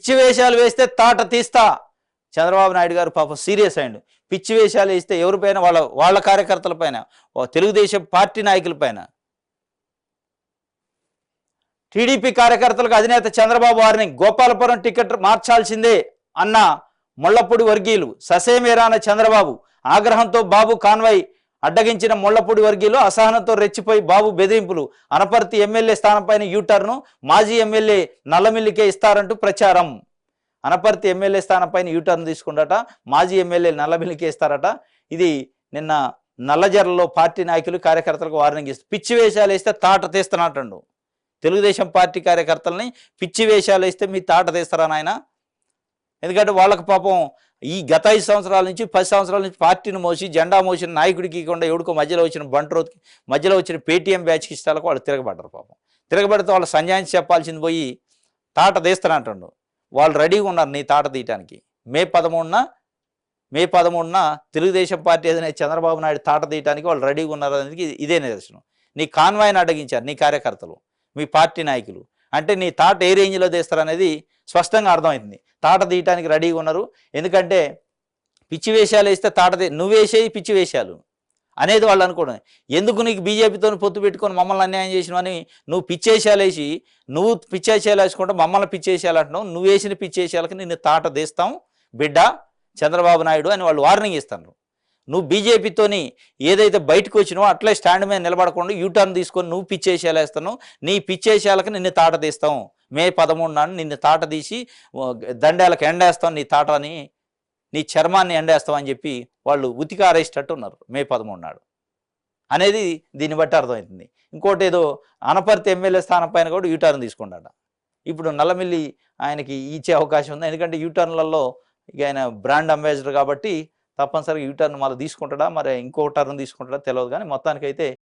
పిచ్చి వేషాలు వేస్తే తాట తీస్తా. చంద్రబాబు నాయుడు గారు పాపం సీరియస్ అయ్యిండు. పిచ్చి వేషాలు వేస్తే ఎవరిపైన, వాళ్ళ కార్యకర్తల పైన, తెలుగుదేశం పార్టీ నాయకుల పైన. టీడీపీ కార్యకర్తలకు అధినేత చంద్రబాబు వారిని గోపాలపురం టికెట్ మార్చాల్సిందే అన్న ముళ్లపూడి వర్గీయులు. ససేమేరాన చంద్రబాబు ఆగ్రహంతో బాబు కాన్వాయ్ అడ్డగించిన ముళ్లపూడి వర్గీయులు అసహనంతో రెచ్చిపోయి బాబు బెదిరింపులు. అనపర్తి ఎమ్మెల్యే స్థానంపైన యూటర్ను మాజీ ఎమ్మెల్యే నల్లమిల్లికే ఇస్తారంటూ ప్రచారం. అనపర్తి ఎమ్మెల్యే స్థానంపైన యూటర్న్ తీసుకుంటాట, మాజీ ఎమ్మెల్యే నల్లమిల్లికే ఇస్తారట. ఇది నిన్న నల్లజర్లలో పార్టీ నాయకులు కార్యకర్తలకు వార్నింగ్ ఇస్తారు. పిచ్చి వేషాలు వేస్తే తాట తీస్తున్నట్టు. తెలుగుదేశం పార్టీ కార్యకర్తలని పిచ్చి వేషాలు వేస్తే మీ తాట తీస్తారా నాయన? ఎందుకంటే వాళ్ళకు పాపం ఈ గత 5 సంవత్సరాల నుంచి 10 సంవత్సరాల నుంచి పార్టీని మోసి జెండా మోసిన నాయకుడికి ఇవ్వకుండా ఎవడికో మధ్యలో వచ్చిన బంట్రోత్కి, మధ్యలో వచ్చిన పేటీఎం బ్యాచ్కి ఇష్టాలకు వాళ్ళు తిరగబడ్డారు. పాపం తిరగబడితే వాళ్ళు సంజాయించి చెప్పాల్సింది పోయి తాట తీస్తానంటుండు. వాళ్ళు రెడీగా ఉన్నారు నీ తాట తీయటానికి. మే 13న తెలుగుదేశం పార్టీ ఏదైనా చంద్రబాబు నాయుడు తాట తీయటానికి వాళ్ళు రెడీగా ఉన్నారు అనేది ఇదే నిదర్శనం. నీ కాన్వాయ్ని అడ్డగించారు నీ కార్యకర్తలు, మీ పార్టీ నాయకులు. అంటే నీ తాట ఏ రేంజ్లో తీస్తారనేది స్పష్టంగా అర్థమవుతుంది. తాట తీయటానికి రెడీగా ఉన్నారు. ఎందుకంటే పిచ్చి వేషాలు వేస్తే నువ్వేసేది పిచ్చి వేషాలు అనేది వాళ్ళు అనుకోవడం. ఎందుకు నీకు బీజేపీతో పొత్తు పెట్టుకొని మమ్మల్ని అన్యాయం చేసినవని నువ్వు పిచ్చేషాలు వేసి, నువ్వు పిచ్చేషాలు వేసుకుంటే మమ్మల్ని పిచ్చేషాలు అంటున్నావు. నువ్వు వేసిన పిచ్చేషాలకి నిన్ను తాట తీస్తాం బిడ్డ చంద్రబాబు నాయుడు అని వాళ్ళు వార్నింగ్ ఇస్తారు. నువ్వు బీజేపీతోని ఏదైతే బయటకు వచ్చినావో అట్లే స్టాండ్ మీద నిలబడకుండా యూటర్న్ తీసుకొని నువ్వు పిచ్చేషాలు వేస్తున్నావు. నీ పిచ్చేషాలకి నిన్ను తాట తీస్తాం. మే 13 నాడు నిన్ను తాట తీసి దండాలకు ఎండేస్తాం, నీ తాటని, నీ చర్మాన్ని ఎండేస్తాం అని చెప్పి వాళ్ళు ఉతికి ఆరేసేటట్టు ఉన్నారు మే 13 నాడు అనేది దీన్ని బట్టి అర్థమవుతుంది. ఇంకోటి ఏదో అనపర్తి ఎమ్మెల్యే స్థానం పైన కూడా యూటర్న్ తీసుకుంటాడ. ఇప్పుడు నల్లమిల్లి ఆయనకి ఇచ్చే అవకాశం ఉంది. ఎందుకంటే యూటర్న్లలో ఇక ఆయన బ్రాండ్ అంబాసిడర్ కాబట్టి తప్పనిసరిగా యూటర్న్ మళ్ళీ తీసుకుంటాడా, మరి ఇంకో టర్న్ తీసుకుంటాడా తెలియదు. కానీ మొత్తానికైతే